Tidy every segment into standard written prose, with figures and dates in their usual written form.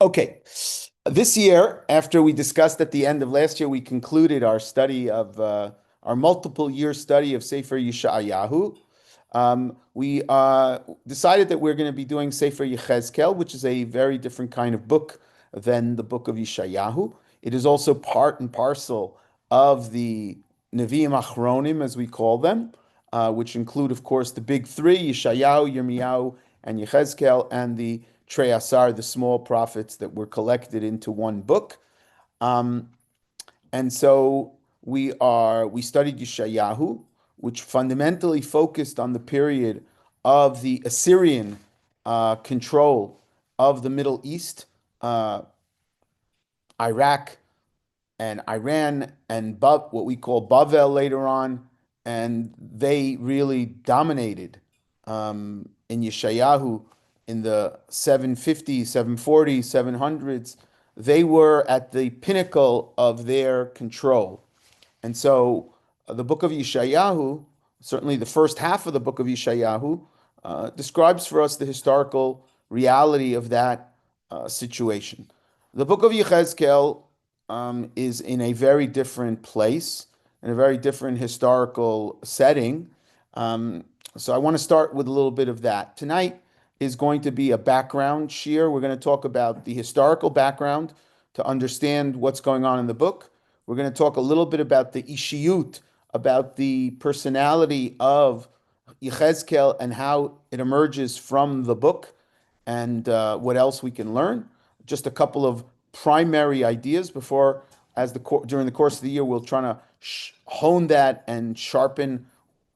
Okay. This year, after we discussed at the end of last year, we concluded our study of our multiple year study of Sefer Yeshayahu. We decided that we're going to be doing Sefer Yechezkel, which is a very different kind of book than the book of Yeshayahu. It is also part and parcel of the Nevi'im Achronim, as we call them, which include, of course, the big three, Yeshayahu, Yirmiyahu, and Yechezkel, and the Trei Asar, the small prophets that were collected into one book. And so we studied Yeshayahu, which fundamentally focused on the period of the Assyrian control of the Middle East, Iraq and Iran, and what we call Bavel later on, and they really dominated in Yeshayahu in the 750s, 740s, 700s. They were at the pinnacle of their control. And so the book of Yeshayahu, certainly the first half of the book of Yeshayahu, describes for us the historical reality of that situation. The book of Yechezkel is in a very different place, in a very different historical setting. So I want to start with a little bit of that. Tonight is going to be a background shiur. We're going to talk about the historical background to understand what's going on in the book. We're going to talk a little bit about the ishiyut, about the personality of Yechezkel and how it emerges from the book, and what else we can learn. Just a couple of primary ideas before, during the course of the year, we'll try to hone that and sharpen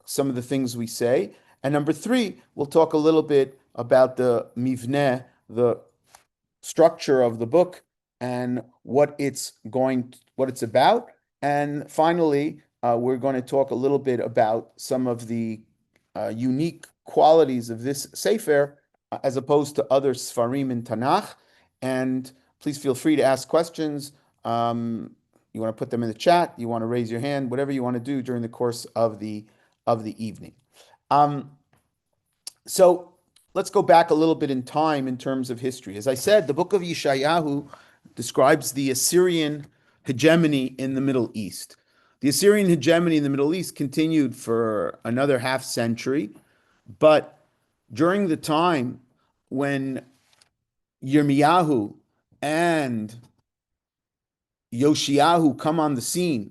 some of the things we say. And number three, we'll talk a little bit about the mivneh, the structure of the book, and what it's about. And finally, we're going to talk a little bit about some of the unique qualities of this sefer as opposed to other Sfarim in Tanakh. And please feel free to ask questions. You want to put them in the chat, you want to raise your hand, whatever you want to do during the course of the evening. So let's go back a little bit in time in terms of history. As I said, the book of Yeshayahu describes the Assyrian hegemony in the Middle East. The Assyrian hegemony in the Middle East continued for another half century, but during the time when Yirmiyahu and Yoshiyahu come on the scene,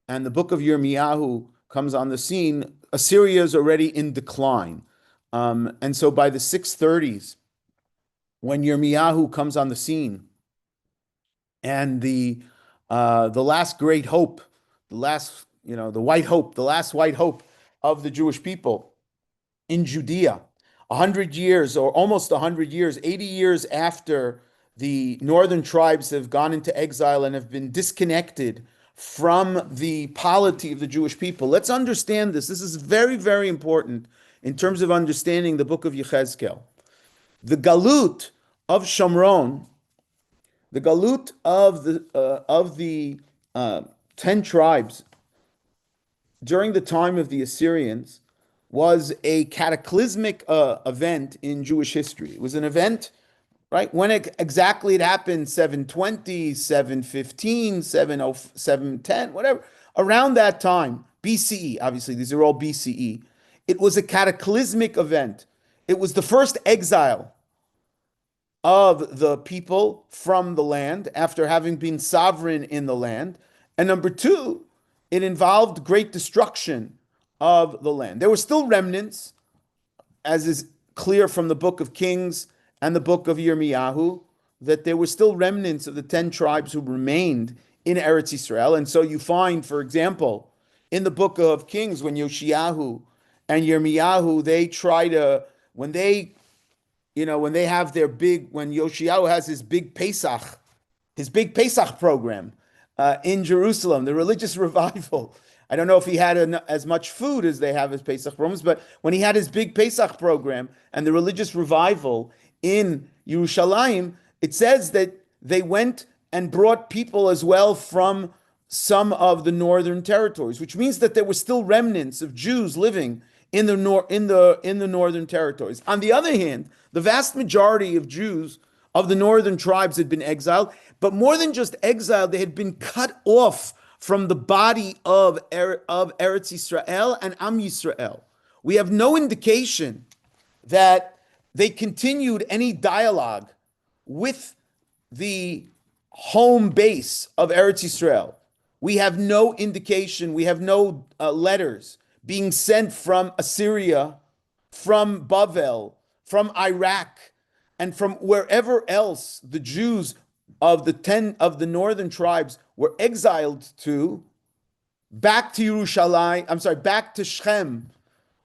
and the book of Yirmiyahu comes on the scene, Assyria is already in decline. And so by the 630s, when Yirmiyahu comes on the scene, and the last great hope, the last white hope of the Jewish people in Judea, 100 years or almost 100 years, 80 years after the northern tribes have gone into exile and have been disconnected from the polity of the Jewish people. Let's understand this. This is very, very important in terms of understanding the book of Yechezkel. The galut of Shomron, the galut of the 10 tribes during the time of the Assyrians was a cataclysmic event in Jewish history. It was an event, right? When exactly it happened, 720, 715, 710, whatever. Around that time, BCE, obviously, these are all BCE. It was a cataclysmic event. It was the first exile of the people from the land after having been sovereign in the land. And number two, it involved great destruction of the land. There were still remnants, as is clear from the book of Kings and the book of Yirmiyahu, that there were still remnants of the 10 tribes who remained in Eretz Yisrael. And so you find, for example, in the book of Kings, when Yoshiyahu and Yirmiyahu, they try to, when they have their when Yoshiyahu has his big Pesach program in Jerusalem, the religious revival. I don't know if he had as much food as they have as Pesach programs, but when he had his big Pesach program and the religious revival in Yerushalayim, it says that they went and brought people as well from some of the northern territories, which means that there were still remnants of Jews living in the northern territories. On the other hand, the vast majority of Jews of the northern tribes had been exiled, but more than just exiled, they had been cut off from the body of Eretz Yisrael and Am Yisrael. We have no indication that they continued any dialogue with the home base of Eretz Yisrael. We have no indication, we have no letters being sent from Assyria, from Bavel, from Iraq, and from wherever else the Jews of the northern tribes were exiled to, back to Yerushalayim, back to Shechem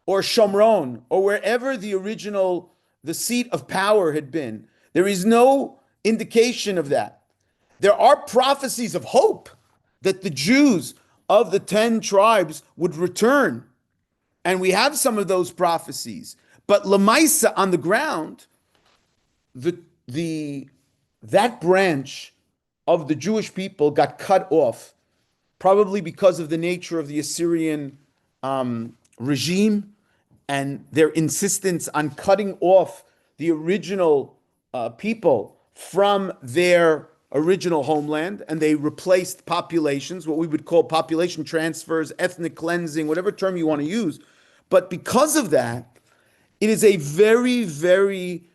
or Shomron or wherever the seat of power had been. There is no indication of that. There are prophecies of hope that the Jews of the 10 tribes would return. And we have some of those prophecies. But Lamaisa on the ground, that branch of the Jewish people got cut off, probably because of the nature of the Assyrian regime and their insistence on cutting off the original people from their original homeland, and they replaced populations, what we would call population transfers, ethnic cleansing, whatever term you want to use. But because of that, it is a very, very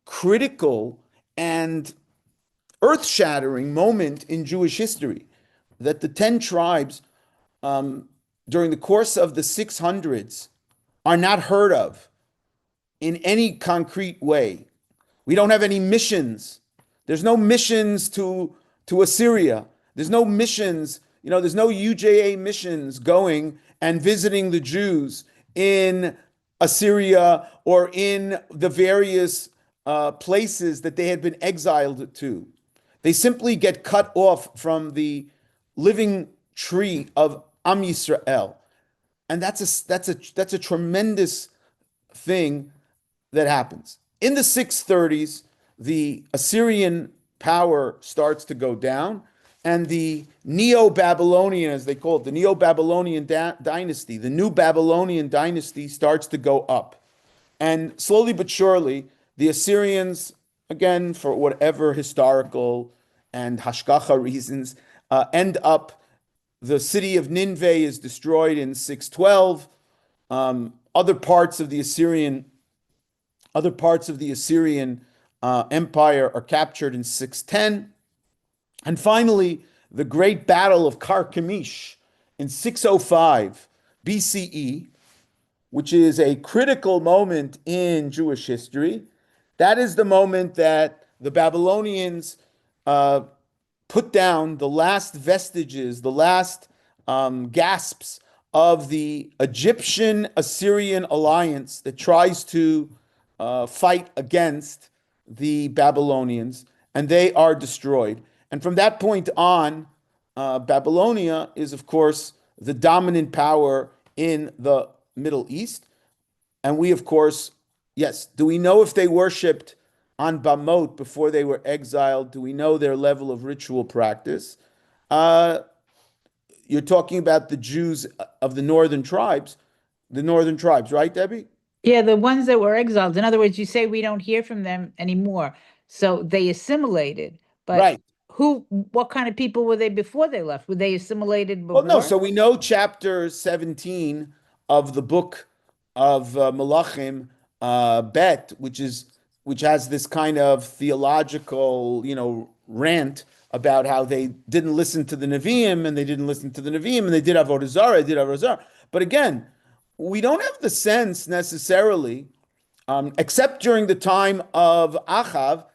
critical and earth-shattering moment in Jewish history that the 10 tribes during the course of the 600s are not heard of in any concrete way. We don't have any missions. There's no missions to Assyria. There's no missions, there's no UJA missions going and visiting the Jews in Assyria or in the various places that they had been exiled to. They simply get cut off from the living tree of Am Yisrael. And that's a tremendous thing that happens. In the 630s, the Assyrian power starts to go down, and the Neo-Babylonian, as they call it, the Neo-Babylonian dynasty, the new Babylonian dynasty starts to go up. And slowly but surely, the Assyrians, again, for whatever historical and hashgacha reasons, end up, the city of Nineveh is destroyed in 612. Other parts of the Assyrian empire are captured in 610. And finally, the great battle of Carchemish in 605 BCE, which is a critical moment in Jewish history. That is the moment that the Babylonians put down the last vestiges, the last gasps of the Egyptian-Assyrian alliance that tries to fight against the Babylonians, and they are destroyed. And from that point on, Babylonia is, of course, the dominant power in the Middle East. And we, of course, yes, do we know if they worshipped on Bamot before they were exiled? Do we know their level of ritual practice? You're talking about the Jews of the northern tribes, right, Debbie? Yeah, the ones that were exiled. In other words, you say we don't hear from them anymore. So they assimilated. But Right. what kind of people were they before they left? Were they assimilated before? Well, no. So we know chapter 17 of the book of Malachim, Bet, which has this kind of theological, rant about how they didn't listen to the Nevi'im, and they didn't listen to the Nevi'im, and they did Avodah Zarah, But again, we don't have the sense necessarily, except during the time of Achav,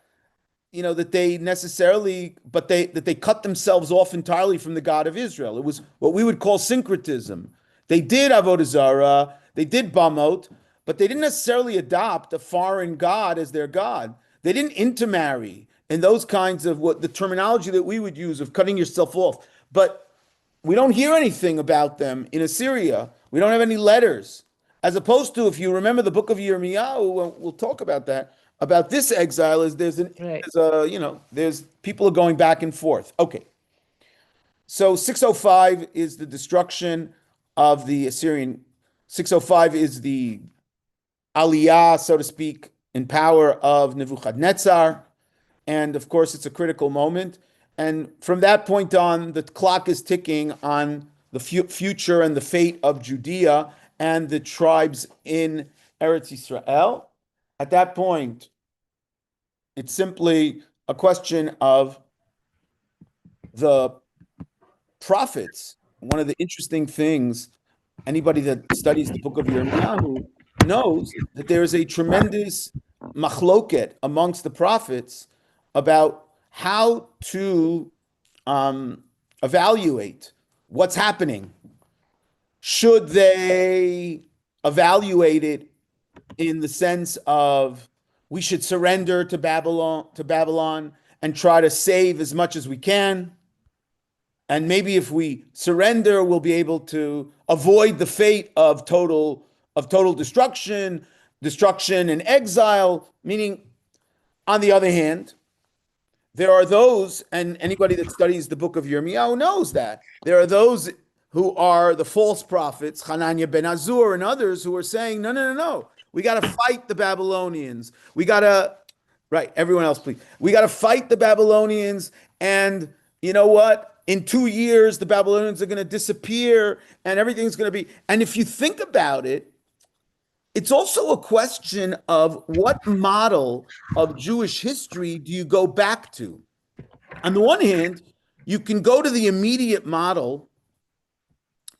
that they cut themselves off entirely from the God of Israel. It was what we would call syncretism. They did Avodah Zarah, they did Bamot, but they didn't necessarily adopt a foreign God as their God. They didn't intermarry in those kinds of what the terminology that we would use of cutting yourself off. But we don't hear anything about them in Assyria. We don't have any letters. As opposed to, if you remember the book of Yirmiyahu, we'll talk about that. About this exile is there's people are going back and forth. Okay. So 605 is the destruction of the Assyrian. 605 is the aliyah, so to speak, in power of Nebuchadnezzar. And of course, it's a critical moment. And from that point on, the clock is ticking on the future and the fate of Judea and the tribes in Eretz Israel. At that point, it's simply a question of the prophets. One of the interesting things, anybody that studies the book of Yirmiyahu knows that there is a tremendous machloket amongst the prophets about how to evaluate what's happening. Should they evaluate it in the sense of we should surrender to Babylon and try to save as much as we can? And maybe if we surrender, we'll be able to avoid the fate of total destruction and exile. Meaning, on the other hand, there are those, and anybody that studies the book of Yirmiyahu knows that there are those who are the false prophets, Hananiah ben Azur and others, who are saying, no, no, no, no, we got to fight the Babylonians. We got to, right, everyone else, please. We got to fight the Babylonians, and you know what? In 2 years, the Babylonians are going to disappear, and everything's going to be. And if you think about it, it's also a question of what model of Jewish history do you go back to? On the one hand, you can go to the immediate model.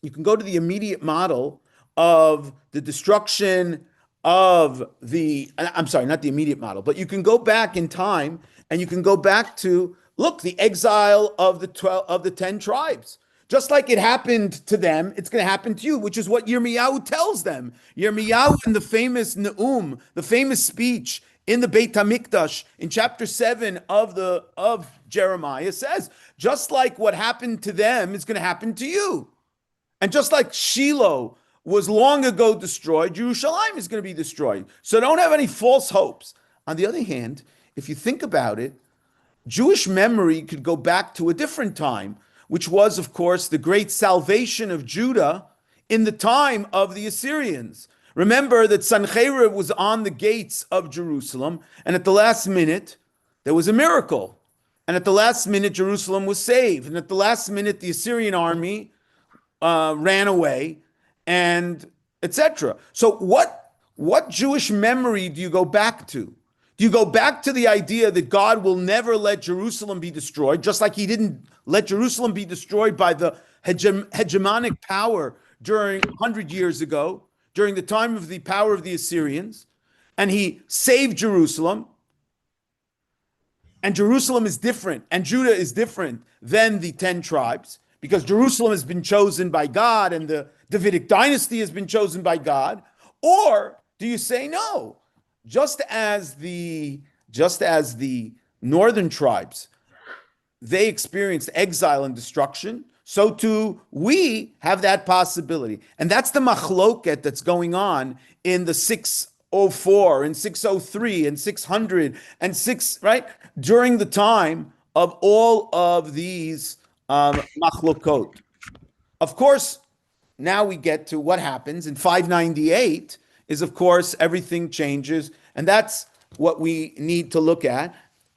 You can go to the immediate model of the destruction of I'm sorry, not the immediate model, but you can go back in time and you can go back to, look, the exile of the 10 tribes. Just like it happened to them, it's going to happen to you, which is what Yirmiyahu tells them. Yirmiyahu in the famous Ne'um, the famous speech in the Beit HaMikdash in chapter 7 of Jeremiah says, just like what happened to them is going to happen to you. And just like Shiloh was long ago destroyed, Jerusalem is going to be destroyed. So don't have any false hopes. On the other hand, if you think about it, Jewish memory could go back to a different time, which was, of course, the great salvation of Judah in the time of the Assyrians. Remember that Sancherib was on the gates of Jerusalem, and at the last minute, there was a miracle. And at the last minute, Jerusalem was saved. And at the last minute, the Assyrian army ran away, and etc. So what Jewish memory do you go back to? Do you go back to the idea that God will never let Jerusalem be destroyed, just like he didn't let Jerusalem be destroyed by the hegemonic power during 100 years ago, during the time of the power of the Assyrians, and he saved Jerusalem, and Jerusalem is different, and Judah is different than the 10 tribes, because Jerusalem has been chosen by God and the Davidic dynasty has been chosen by God? Or do you say no? Just as the northern tribes, they experienced exile and destruction, so too we have that possibility. And that's the machloket that's going on in the 604 and 603 and 600 and 6, right? During the time of all of these machlokot. Of course, now we get to what happens in 598 is, of course, everything changes. And that's what we need to look at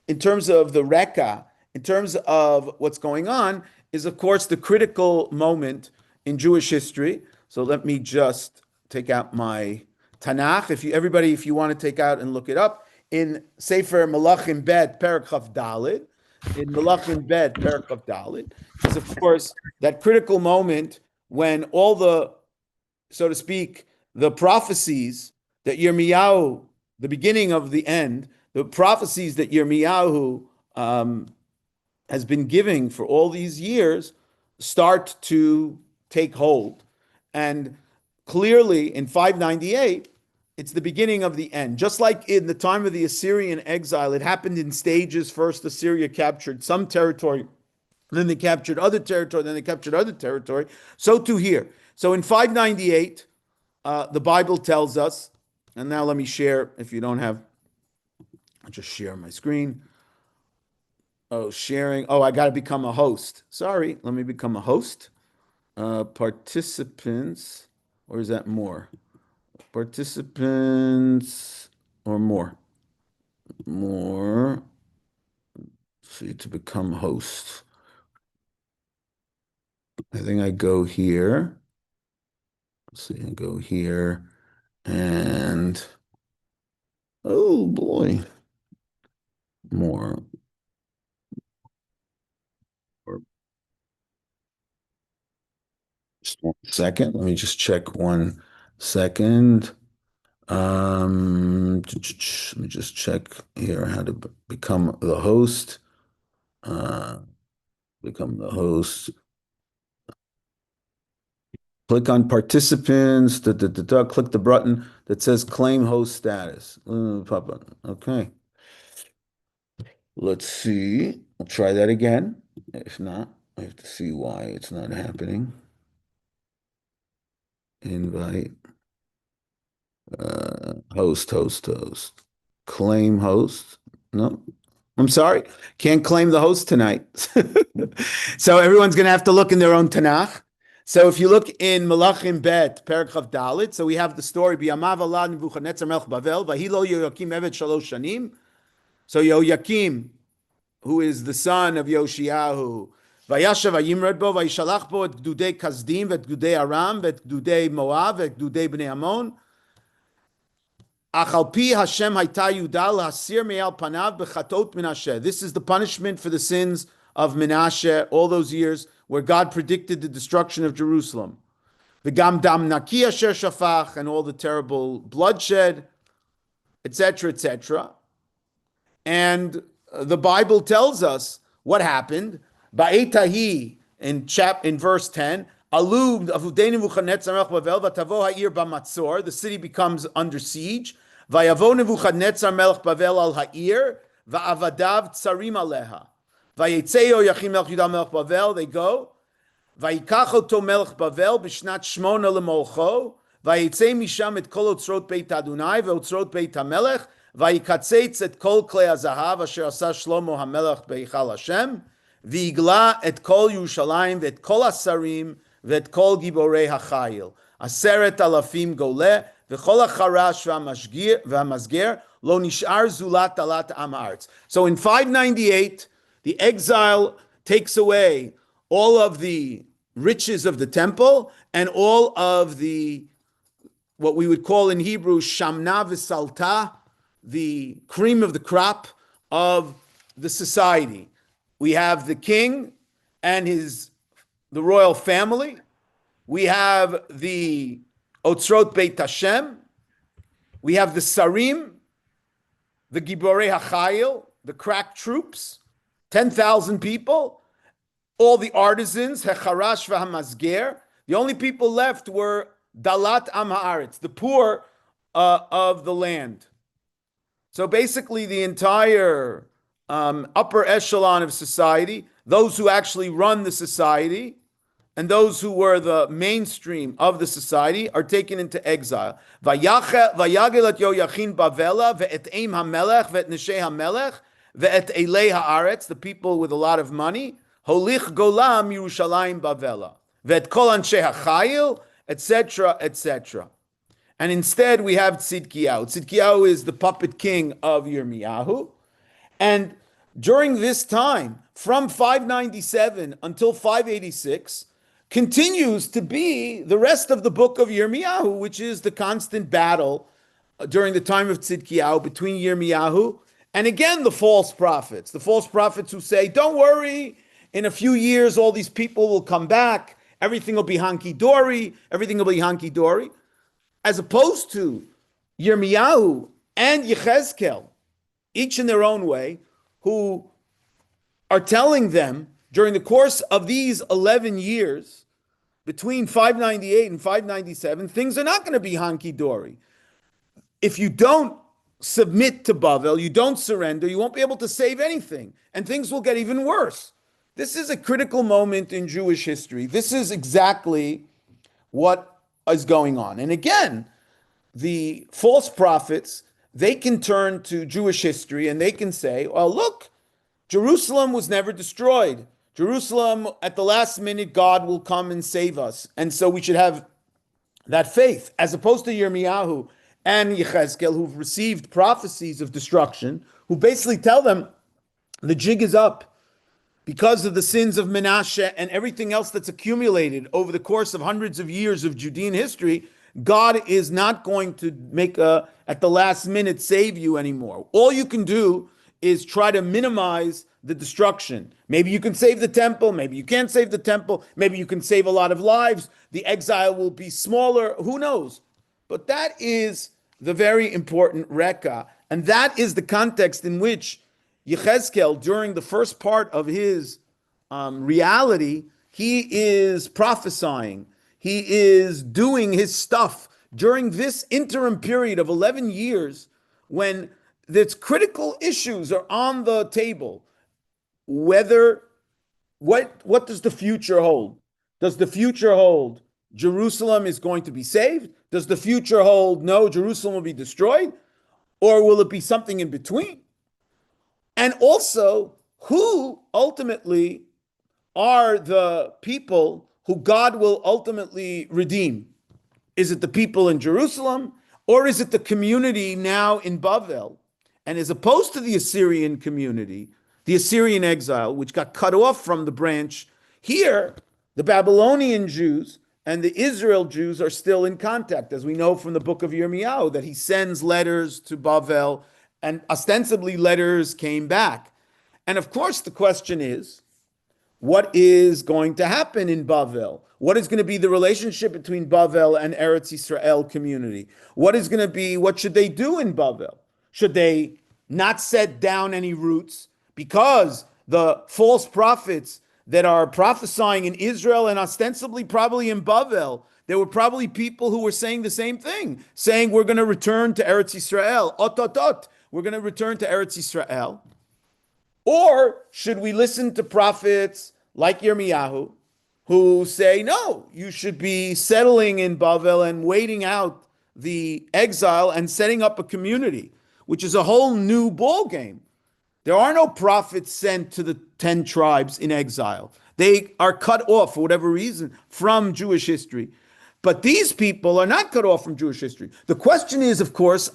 in terms of the Reka, in terms of what's going on, is, of course, the critical moment in Jewish history. So let me just take out my Tanakh. If you want to take out and look it up, in Sefer Malachim Bet, Perek Chav Daled, in Malachim Bet, Perek Chav Daled, is, of course, that critical moment when all the, so to speak, the prophecies that Yirmiyahu, the beginning of the end, the prophecies that Yirmiyahu has been giving for all these years start to take hold. And clearly in 598, it's the beginning of the end. Just like in the time of the Assyrian exile, it happened in stages. First, Assyria captured some territory, then they captured other territory, then they captured other territory. So too here. So in 598, the Bible tells us, and now let me share, if you don't have, I'll just share my screen. Oh, sharing. Oh, I got to become a host. Sorry, let me become a host. Participants, or is that more? Participants or more? More. see, to become host. I think I go here. Let's see, I go here and oh boy, more. Just 1 second. Let me just check 1 second. Let me just check here how to become the host. Become the host. Click on participants. Click the button that says claim host status. Pop up. Okay. Let's see. I'll try that again. If not, I have to see why it's not happening. Invite. Host. Claim host. No, I'm sorry. Can't claim the host tonight. So everyone's going to have to look in their own Tanakh. So if you look in Malachim Bet, Perek Chav Dalit, so we have the story, B'yamav Allah Nebuchadnezzar Melech Bavel, Vahilo Yoyakim Evet Shalosh Shanim. So Yoyakim, who is the son of Yoshiyahu, Vayashav Vayimrad Bo, Vayishalach Bo et Gdudei Kasdim, et Gdudei Aram, et Gdudei Moav, et Gdudei Bnei Ammon. This is the punishment for the sins of Menashe all those years where God predicted the destruction of Jerusalem. And all the terrible bloodshed, etc., etc. And the Bible tells us what happened. Ba'etahi in verse 10. The city becomes under siege. Vayavo Nebuchadnezzar melech Bavel al ha'ir, va'avadav tsarim aleha. Vayetzeo Yachim melech Yudah melech Bavel, they go. Vayikach oto melech Bavel b'shnat shmona lemolcho. Vayetzei misham et kol otzrot beit Adonai ve'otzrot beit hamelech. Vayikatzetz et kol klei hazahav asher asa Shlomo hamelech beichal Hashem. V'igla et kol Yerushalayim ve'et kol asarim ve'et kol giborei hachayil. Aseret alafim goleh. So in 598, the exile takes away all of the riches of the temple and all of the, what we would call in Hebrew, shamna v'salta, the cream of the crop of the society. We have the king and the royal family. We have the Otzrot Beit Hashem. We have the Sarim, the Giborei HaChayil, the crack troops, 10,000 people, all the artisans, Hecharash v'Hamazger. The only people left were Dalat Am Haaretz, the poor of the land. So basically the entire upper echelon of society, those who actually run the society, and those who were the mainstream of the society are taken into exile. Vayagel et Yoyachin Bavela ve'et Eim HaMelech ve'et Neshei HaMelech ve'et Elei HaAretz, the people with a lot of money, Holich Golam Yerushalayim Bavela ve'et Kol Anshei HaChayil, etc., etc. And instead we have Tzidkiyahu. Tzidkiyahu is the puppet king of Yirmiyahu. And during this time, from 597 until 586, continues to be the rest of the book of Yirmiyahu, which is the constant battle during the time of Tzidkiyahu between Yirmiyahu and again the false prophets who say, don't worry, in a few years all these people will come back, everything will be hunky-dory, as opposed to Yirmiyahu and Yechezkel, each in their own way, who are telling them during the course of these 11 years, between 598 and 597, things are not going to be hunky-dory. If you don't submit to Bavel, you don't surrender, you won't be able to save anything, and things will get even worse. This is a critical moment in Jewish history. This is exactly what is going on. And again, the false prophets, they can turn to Jewish history and they can say, well, look, Jerusalem was never destroyed. Jerusalem, at the last minute, God will come and save us. And so we should have that faith, as opposed to Yirmiyahu and Yechezkel, who've received prophecies of destruction, who basically tell them The jig is up. Because of the sins of Menashe and everything else that's accumulated over the course of hundreds of years of Judean history, God is not going to at the last minute, save you anymore. All you can do is try to minimize the destruction. Maybe you can save the temple. Maybe you can't save the temple. Maybe you can save a lot of lives. The exile will be smaller. Who knows? But that is the very important Reka. And that is the context in which Yechezkel, during the first part of his reality, he is prophesying. He is doing his stuff during this interim period of 11 years when its critical issues are on the table. What does the future hold? Does the future hold Jerusalem is going to be saved? Does the future hold no, Jerusalem will be destroyed? Or will it be something in between? And also, who ultimately are the people who God will ultimately redeem? Is it the people in Jerusalem, or is it the community now in Bavel? And as opposed to the Assyrian community, the Assyrian exile, which got cut off from the branch, here, the Babylonian Jews and the Israel Jews are still in contact, as we know from the book of Yirmiyahu, that he sends letters to Bavel, and ostensibly letters came back. And of course, the question is, what is going to happen in Bavel? What is going to be the relationship between Bavel and Eretz Yisrael community? What should they do in Bavel? Should they not set down any roots? Because the false prophets that are prophesying in Israel and ostensibly probably in Bavel, there were probably people who were saying the same thing, saying we're going to return to Eretz Yisrael, ototot, we're going to return to Eretz Yisrael. Or should we listen to prophets like Yirmiyahu who say, no, you should be settling in Bavel and waiting out the exile and setting up a community, which is a whole new ball game. There are no prophets sent to the 10 tribes in exile. They are cut off for whatever reason from Jewish history. But these people are not cut off from Jewish history. The question is, of course,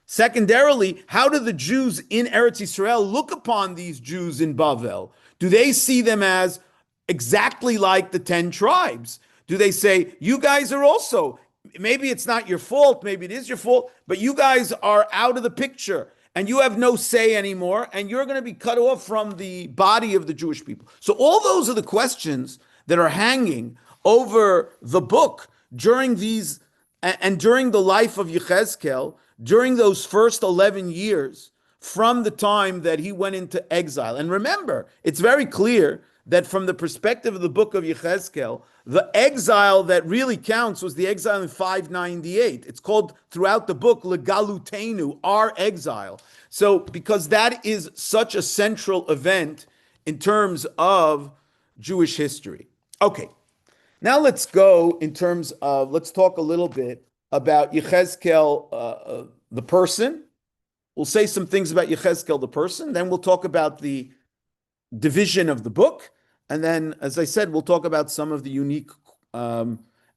secondarily, how do the Jews in Eretz Yisrael look upon these Jews in Bavel? Do they see them as exactly like the 10 tribes? Do they say, you guys are also, maybe it's not your fault, maybe it is your fault, but you guys are out of the picture and you have no say anymore and you're going to be cut off from the body of the Jewish people? So all those are the questions that are hanging over the book during these, and during the life of Yechezkel, during those first 11 years from the time that he went into exile. And remember, it's very clear that from the perspective of the book of Yechezkel, the exile that really counts was the exile in 598. It's called throughout the book, Legalutenu, our exile. So because that is such a central event in terms of Jewish history. Okay, now let's go let's talk a little bit about Yechezkel, the person. We'll say some things about Yechezkel, the person. Then we'll talk about the division of the book. And then, as I said, we'll talk about some of the unique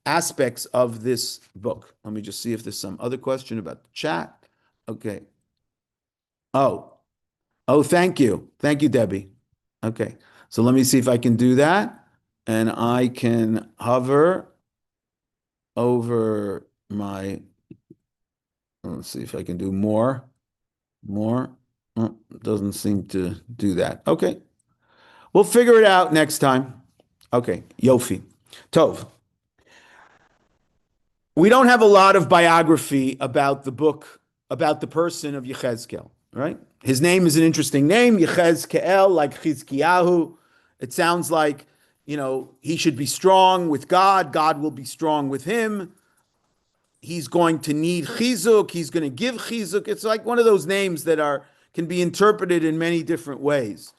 aspects of this book. Let me just see if there's some other question about the chat. Okay. Oh, thank you. Thank you, Debbie. Okay. So let me see if I can do that. And I can hover over let's see if I can do more. Doesn't seem to do that. Okay. We'll figure it out next time. Okay. Yofi. Tov. We don't have a lot of biography about the book, about the person of Yechezkel, right? His name is an interesting name, Yechezkel, like Chizkiyahu. It sounds like, he should be strong with God. God will be strong with him. He's going to need chizuk. He's going to give chizuk. It's like one of those names that can be interpreted in many different ways.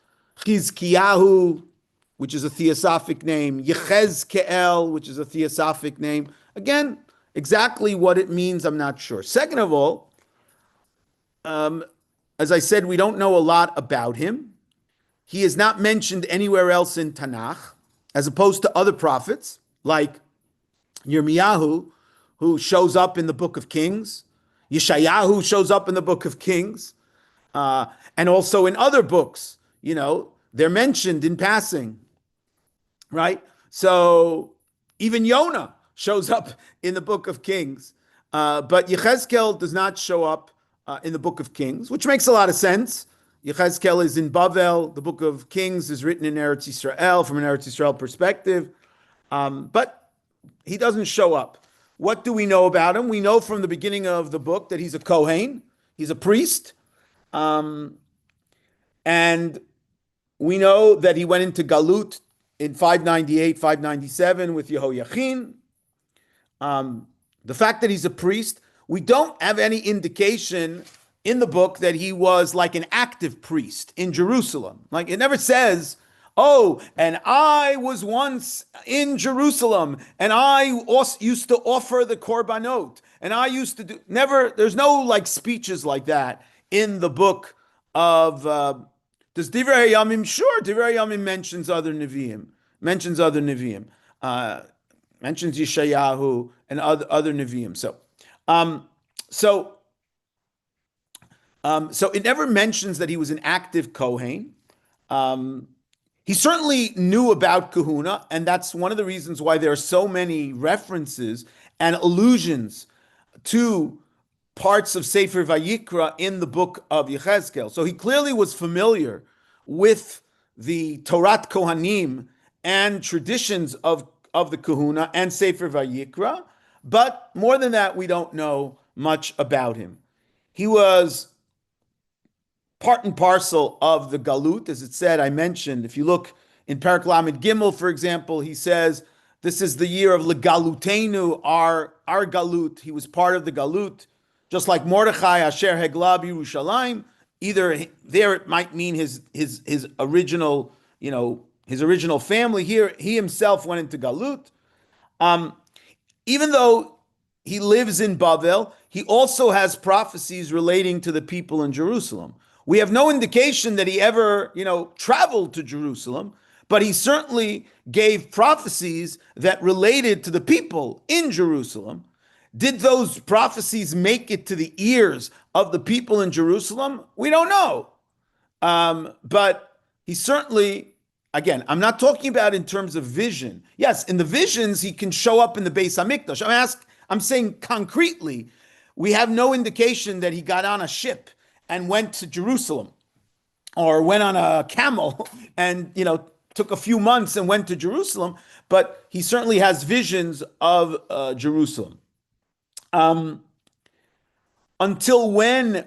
Chizkiyahu, which is a theosophic name. Yechezkel, which is a theosophic name. Again, exactly what it means, I'm not sure. Second of all, as I said, we don't know a lot about him. He is not mentioned anywhere else in Tanakh, as opposed to other prophets, like Yirmiyahu, who shows up in the book of Kings. Yeshayahu shows up in the book of Kings. And also in other books. they're mentioned in passing, right? So even Yonah shows up in the book of Kings, but Yechezkel does not show up in the book of Kings, which makes a lot of sense. Yechezkel is in Bavel. The book of Kings is written in Eretz Yisrael from an Eretz Yisrael perspective, but he doesn't show up. What do we know about him? We know from the beginning of the book that he's a Kohen, he's a priest, and we know that he went into Galut in 598, 597 with Yehoiachin. The fact that he's a priest, we don't have any indication in the book that he was like an active priest in Jerusalem. Like it never says, oh, and I was once in Jerusalem and I also used to offer the korbanot and I used to do, never, there's no like speeches like that in the book of, does Divrei Hayamim? Sure, Divrei Hayamim mentions other Nevi'im, mentions Yeshayahu and other Nevi'im. So it never mentions that he was an active Kohen. He certainly knew about Kahuna, and that's one of the reasons why there are so many references and allusions to parts of Sefer Vayikra in the book of Yechezkel. So he clearly was familiar with the Torat Kohanim and traditions of the Kahuna and Sefer Vayikra, but more than that, we don't know much about him. He was part and parcel of the Galut, as it said, I mentioned. If you look in Perek Lamed Gimel, for example, he says, this is the year of Legalutenu, our Galut. He was part of the Galut, just like Mordechai, Asher Hegla Yerushalayim. Either there it might mean his original, his original family. Here, he himself went into Galut. Even though he lives in Bavel, he also has prophecies relating to the people in Jerusalem. We have no indication that he ever, traveled to Jerusalem, but he certainly gave prophecies that related to the people in Jerusalem. Did those prophecies make it to the ears of the people in Jerusalem? We don't know. But he certainly, again, I'm not talking about in terms of vision. Yes, in the visions, he can show up in the Beis HaMikdash. I'm saying concretely, we have no indication that he got on a ship and went to Jerusalem or went on a camel and, took a few months and went to Jerusalem, but he certainly has visions of Jerusalem. Until when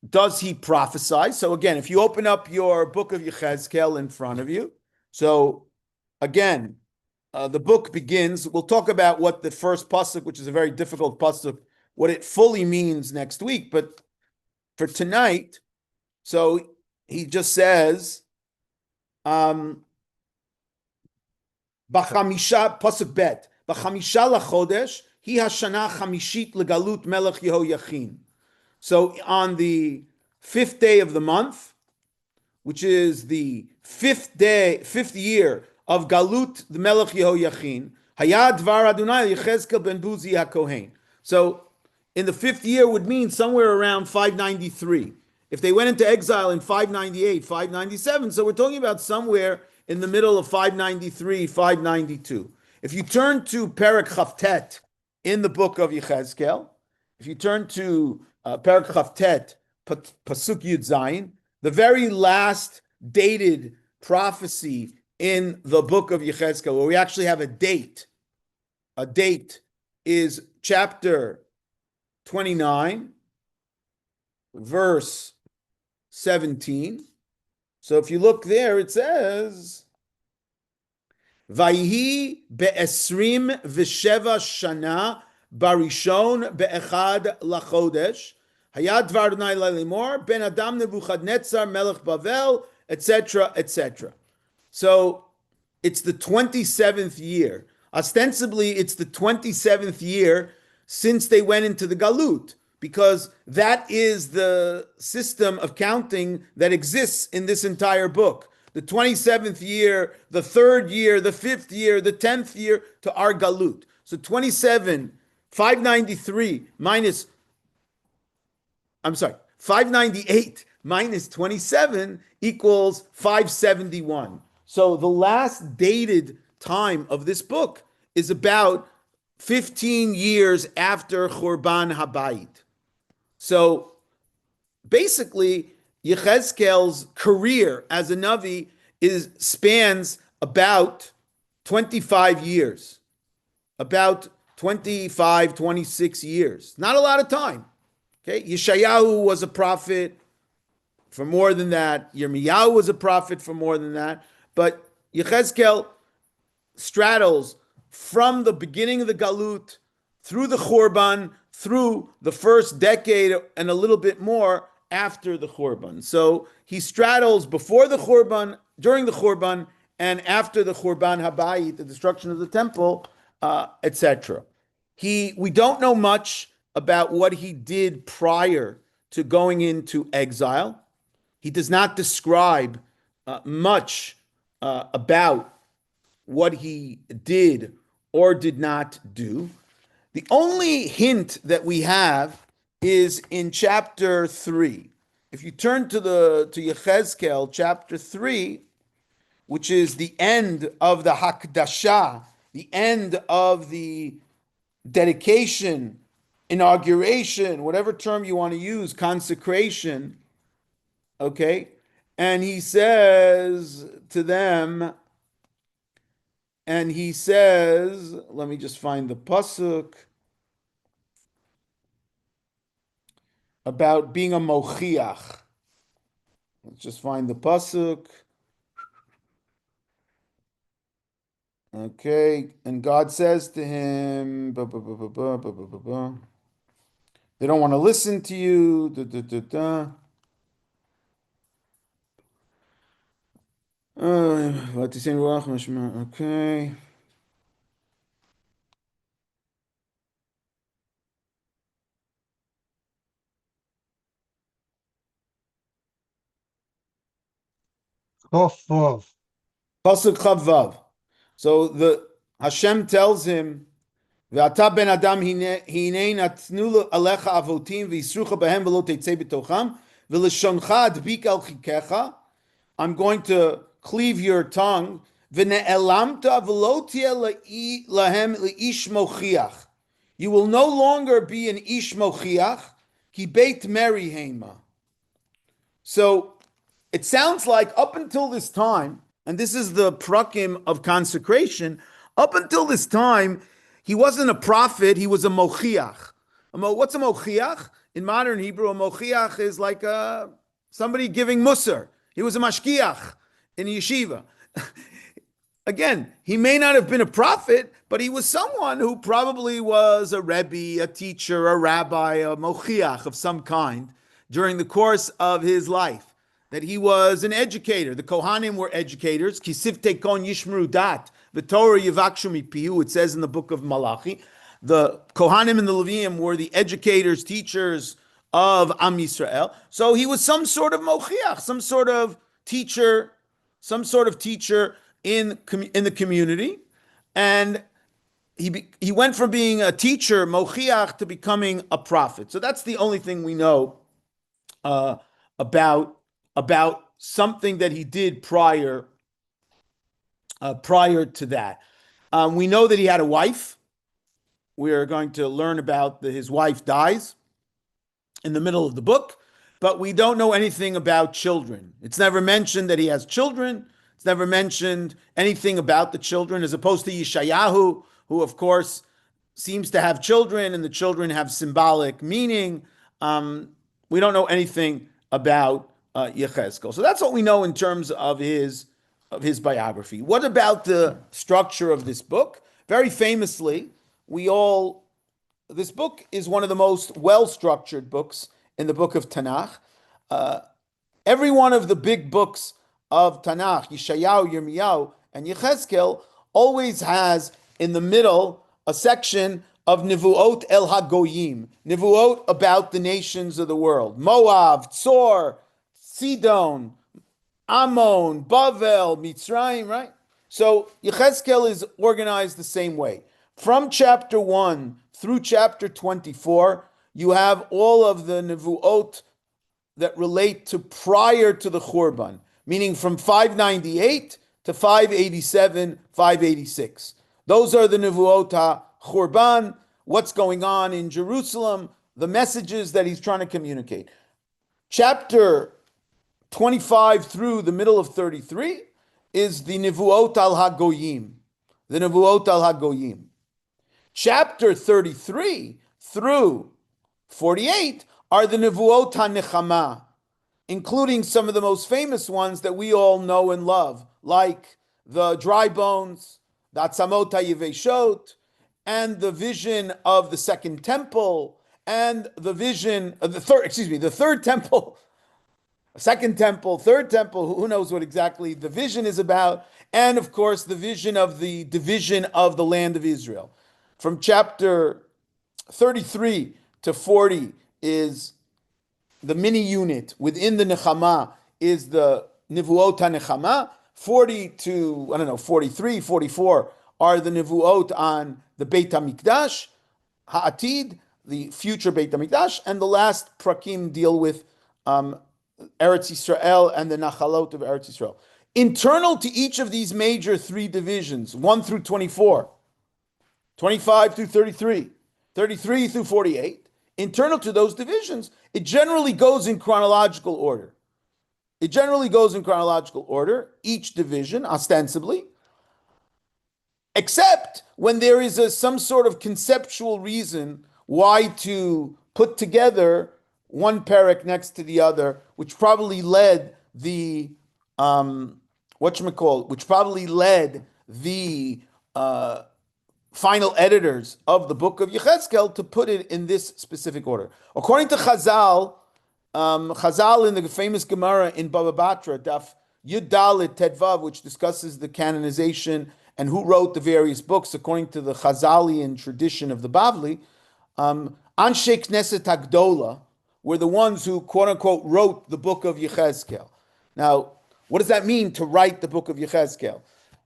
does he prophesy? So again, if you open up your book of Yechezkel in front of you, so again, the book begins, we'll talk about what the first pasuk, which is a very difficult pasuk, what it fully means next week, but for tonight, so he just says, B'chamisha, pasuk bet, B'chamisha lachodesh, hi hashana chamishit legalut melech Yehoiachin. So on the 5th day of the month, which is the fifth year of Galut, the Melech Yehoiachin, Hayad Dvar Adonai Yechezkel ben Buzi HaKohen. So in the 5th year would mean somewhere around 593. If they went into exile in 598, 597, so we're talking about somewhere in the middle of 593, 592. If you turn to Perek Chavtet in the book of Yechezkel, if you turn to Perek Chavtet, Pasuk Yud Zayin, the very last dated prophecy in the book of Yechezkel, where we actually have a date is chapter 29, verse 17. So if you look there, it says, Vayhi be'esrim v'sheva shana barishon be'echad lachodesh hayad dvar Adonai le'limor ben Adam Nebuchadnezzar melech Bavel, etc., etc. So it's the 27th year. Ostensibly, it's the 27th year since they went into the Galut, because that is the system of counting that exists in this entire book. The 27th year, the 3rd year, the 5th year, the 10th year to our Galut. So 593 598 minus 27 equals 571. So the last dated time of this book is about 15 years after Hurban Habayit. So basically, Yechezkel's career as a Navi spans about 25 years, about 25, 26 years. Not a lot of time. Okay, Yeshayahu was a prophet for more than that. Yirmiyahu was a prophet for more than that. But Yechezkel straddles from the beginning of the Galut through the Hurban, through the first decade and a little bit more after the Hurban. So he straddles before the Hurban, during the Hurban, and after the Hurban Habayit, the destruction of the temple, etc. We don't know much about what he did prior to going into exile. He does not describe much about what he did or did not do. The only hint that we have is in chapter 3. If you turn to Yechezkel, chapter 3, which is the end of the Hakdashah, the end of the dedication, inauguration, whatever term you want to use, consecration, okay? And he says to them, let me just find the pasuk about being a mochiach. Let's just find the pasuk. Okay, and God says to him, they don't want to listen to you. Okay. Pasuk Chavav. So the Hashem tells him, "Ve'ata ben adam hinei natnu alecha avotim v'yisrucha behem v'lo teitzei b'tocham v'leshoncha adbik al chikecha." I'm going to cleave your tongue. V'ne'elamta v'lo tieh lahem le'ish mochiach. You will no longer be an ish mochiach, ki beit meri hema. So it sounds like up until this time, and this is the prakim of consecration, up until this time, he wasn't a prophet, he was a mochiach. What's a mochiach? In modern Hebrew, a mochiach is like somebody giving musar. He was a mashkiach in a yeshiva. Again, he may not have been a prophet, but he was someone who probably was a rebbe, a teacher, a rabbi, a mochiach of some kind during the course of his life. That he was an educator. The Kohanim were educators. Kisivte kon yishmeru dat, the Torah yivakshu mipihu, it says in the book of Malachi. The Kohanim and the Leviim were the educators, teachers of Am Yisrael. So he was some sort of mochiach, some sort of teacher in the community. And he went from being a teacher, mochiach, to becoming a prophet. So that's the only thing we know about something that he did prior to that. We know that he had a wife. We are going to learn about his wife dies in the middle of the book, but we don't know anything about children. It's never mentioned that he has children. It's never mentioned anything about the children, as opposed to Yeshayahu, who of course seems to have children, and the children have symbolic meaning. We don't know anything about Yechezkel. So that's what we know in terms of his biography. What about the structure of this book? Very famously, this book is one of the most well-structured books in the book of Tanakh. Every one of the big books of Tanakh, Yeshayahu, Yirmiyahu, and Yechezkel, always has in the middle a section of Nivuot El HaGoyim, Nivuot about the nations of the world. Moab, Tzor, Sidon, Ammon, Bavel, Mitzrayim, right? So Yechezkel is organized the same way. From chapter 1 through chapter 24, you have all of the Nivuot that relate to prior to the Hurban, meaning from 598 to 587, 586. Those are the Nevuot HaChurban, what's going on in Jerusalem, the messages that he's trying to communicate. Chapter 25 through the middle of 33 is the Nevuot al HaGoyim. The Nevuot al HaGoyim. Chapter 33 through 48 are the Nevuot HaNechama, including some of the most famous ones that we all know and love, like the dry bones, the Atzamot HaYeveshot, and the vision of the second temple, and the vision of the third temple, second temple, third temple, who knows what exactly the vision is about, and of course the vision of the division of the land of Israel. From chapter 33 to 40 is the mini unit within the Nechama is the Nivuot HaNechama. 40 to, 43, 44 are the Nivuot on the Beit HaMikdash, Ha'atid, the future Beit HaMikdash, and the last Prakim deal with Eretz Yisrael and the Nachalot of Eretz Yisrael. Internal to each of these major three divisions, 1 through 24, 25 through 33, 33 through 48, internal to those divisions, it generally goes in chronological order. It generally goes in chronological order, each division, ostensibly, except when there is some sort of conceptual reason why to put together one parak next to the other, which probably led the final editors of the book of Yechezkel to put it in this specific order. According to Chazal, Chazal in the famous Gemara in Baba Batra, Daf Yud Dalet Tedvav, which discusses the canonization and who wrote the various books according to the Chazalian tradition of the Bavli, Anshe Knesset Agdola were the ones who, quote unquote, wrote the book of Yechezkel. Now, what does that mean to write the book of Yechezkel?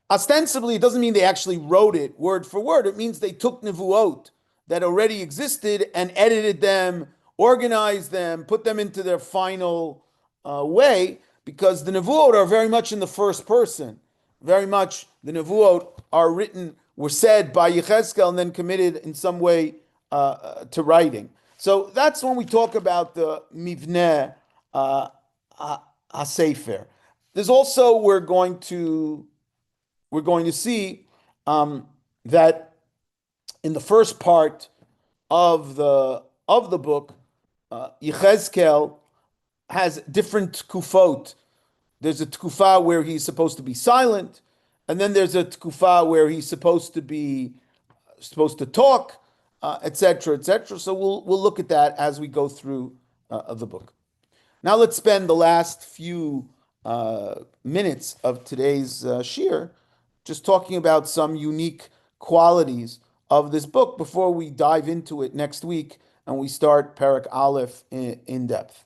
Ostensibly, it doesn't mean they actually wrote it word for word. It means they took Nevuot that already existed and edited them, organized them, put them into their final way, because the Nevuot are very much in the first person. Very much the Nevuot were said by Yechezkel and then committed in some way to writing. So that's when we talk about the Mivneh HaSefer. There's also, we're going to see that in the first part of the book, Yechezkel has different tkufot. There's a tkufa where he's supposed to be silent, and then there's a tkufa where he's supposed to talk, etc., etc. So we'll look at that as we go through the book. Now let's spend the last few minutes of today's shir just talking about some unique qualities of this book before we dive into it next week and we start Parak Aleph in depth.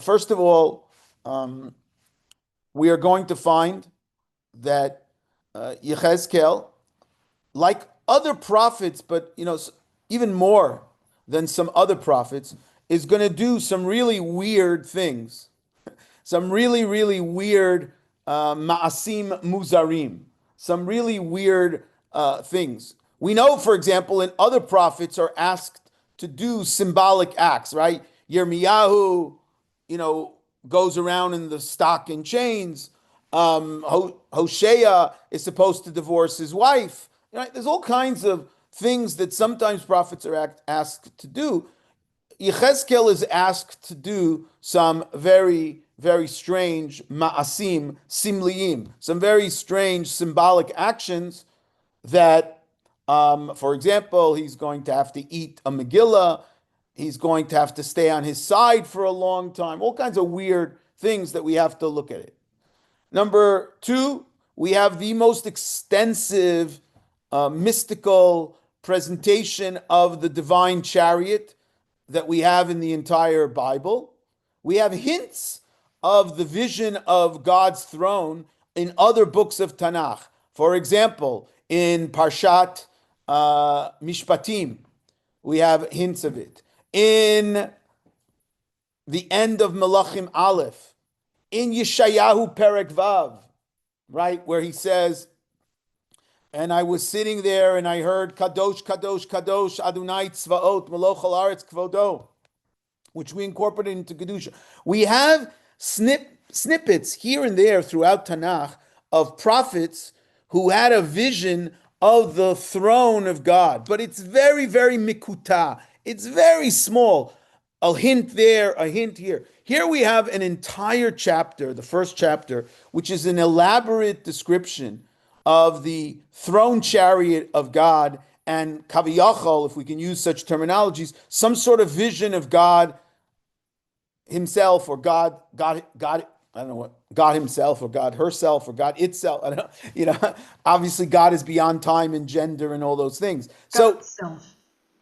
First of all, we are going to find that Yechezkel, like other prophets, but even more than some other prophets, is going to do some really weird things, some really, really weird ma'asim muzarim, some really weird things. We know, for example, in other prophets are asked to do symbolic acts, right? Yirmiyahu, goes around in the stock and chains. Hosea is supposed to divorce his wife. There's all kinds of things that sometimes prophets are asked to do. Yechezkel is asked to do some very, very strange ma'asim simliim, some very strange symbolic actions that, for example, he's going to have to eat a Megillah, he's going to have to stay on his side for a long time, all kinds of weird things that we have to look at it. Number two, we have the most extensive mystical presentation of the divine chariot that we have in the entire Bible. We have hints of the vision of God's throne in other books of Tanakh. For example, in Parshat Mishpatim, we have hints of it. In the end of Melachim Aleph, in Yeshayahu Perek Vav, right, where he says, and I was sitting there and I heard Kadosh, Kadosh, Kadosh, Adonai Tzvaot, Meloch Haaretz Kvodo, which we incorporated into Kedusha. We have snippets here and there throughout Tanakh of prophets who had a vision of the throne of God, but it's very, very mikuta. It's very small. A hint there, a hint here. Here we have an entire chapter, the first chapter, which is an elaborate description of the throne chariot of God and kaviyachol, if we can use such terminologies, some sort of vision of God himself or God, I don't know what, God himself or God herself or God itself. I don't know, obviously God is beyond time and gender and all those things. So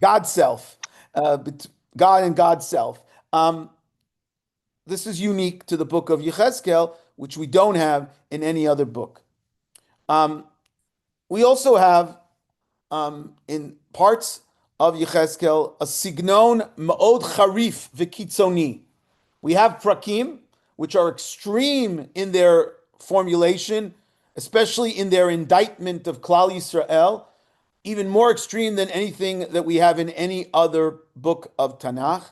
God's self, God and God's self. This is unique to the book of Yechezkel, which we don't have in any other book. We also have in parts of Yechezkel a signon ma'od charif v'kitzoni. We have prakim, which are extreme in their formulation, especially in their indictment of Klal Yisrael, even more extreme than anything that we have in any other book of Tanakh.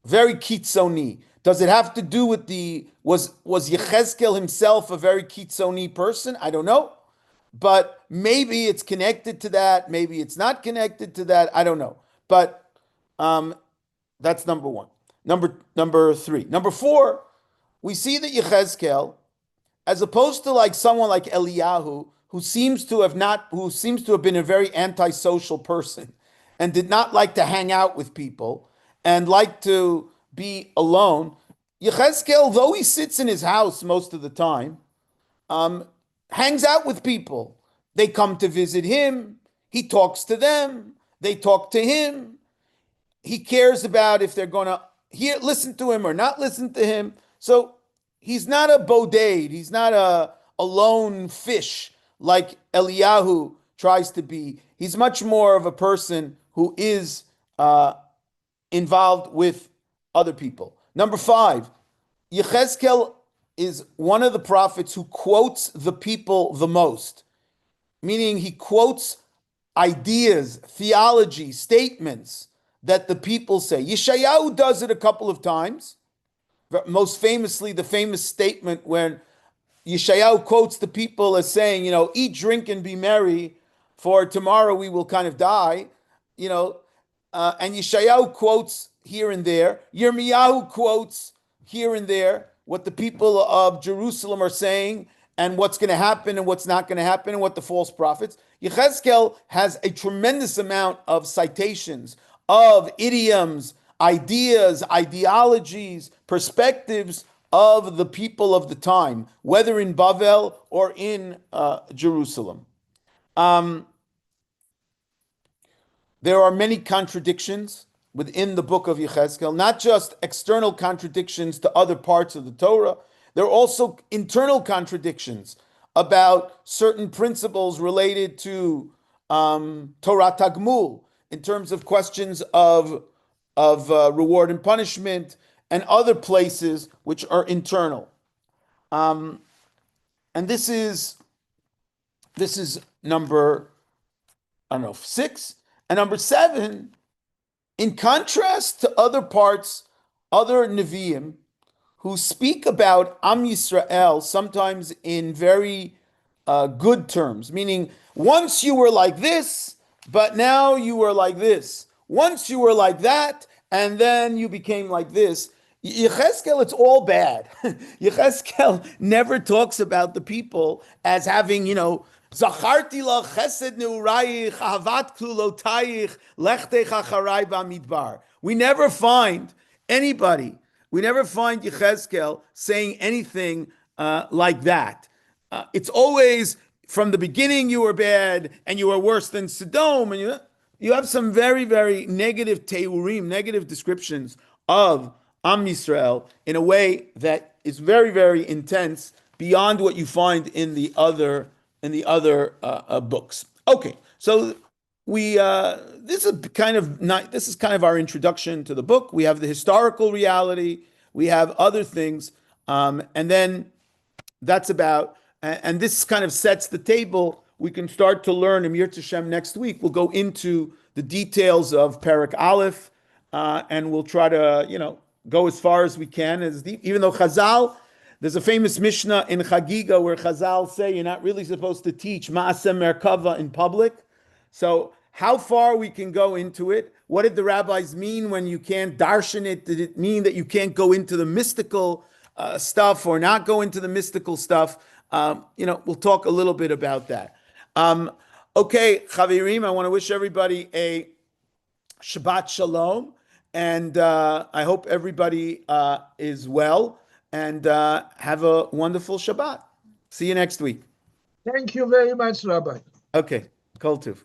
Very kitzoni. Does it have to do with was Yechezkel himself a very kitzoni person? I don't know. But maybe it's connected to that. Maybe it's not connected to that. I don't know. But that's number one. Number three. Number four, we see that Yechezkel, as opposed to like someone like Eliyahu, who seems to have been a very antisocial person and did not like to hang out with people and like to be alone. Yechezkel, though he sits in his house most of the time, hangs out with people. They come to visit him. He talks to them. They talk to him. He cares about if they're going to listen to him or not listen to him. So he's not a bodade. He's not a lone fish like Eliyahu tries to be. He's much more of a person who is involved with other people. Number five, Yechezkel is one of the prophets who quotes the people the most, meaning he quotes ideas, theology, statements that the people say. Yeshayahu does it a couple of times. Most famously, the famous statement when Yeshayahu quotes the people as saying, eat, drink, and be merry, for tomorrow we will kind of die, and Yeshayahu quotes here and there. Yirmiyahu quotes here and there what the people of Jerusalem are saying and what's going to happen and what's not going to happen and what the false prophets. Yechezkel has a tremendous amount of citations of idioms, ideas, ideologies, perspectives of the people of the time, whether in Bavel or in Jerusalem. There are many contradictions within the book of Yechezkel, not just external contradictions to other parts of the Torah. There are also internal contradictions about certain principles related to Torah Tagmul, in terms of questions of reward and punishment, and other places which are internal. And this is number, 6. And number 7, in contrast to other parts, other Nevi'im, who speak about Am Yisrael sometimes in very good terms, meaning once you were like this, but now you were like this. Once you were like that, and then you became like this. Yechezkel, it's all bad. Yechezkel never talks about the people as having, Zacharti la chesed neurayich, ahavat klulotayich, lechtech acharai b'amidbar. We never find Yechezkel saying anything like that. It's always, from the beginning you were bad, and you were worse than Sodom, and you have some very, very negative teurim, negative descriptions of Am Yisrael in a way that is very, very intense, beyond what you find in the other books. Okay, so this is kind of our introduction to the book. We have the historical reality. We have other things. And then that's about, and this kind of sets the table. We can start to learn in Yirtzeh Hashem next week. We'll go into the details of Perek Aleph, and we'll try to, go as far as we can. Even though Chazal, there's a famous Mishnah in Chagiga where Chazal say you're not really supposed to teach Maaseh Merkava in public. So how far we can go into it? What did the rabbis mean when you can't darshan it? Did it mean that you can't go into the mystical stuff or not go into the mystical stuff? We'll talk a little bit about that. Okay, Chavirim, I want to wish everybody a Shabbat Shalom, and I hope everybody is well, and have a wonderful Shabbat. See you next week. Thank you very much, Rabbi. Okay, Kol Tuv.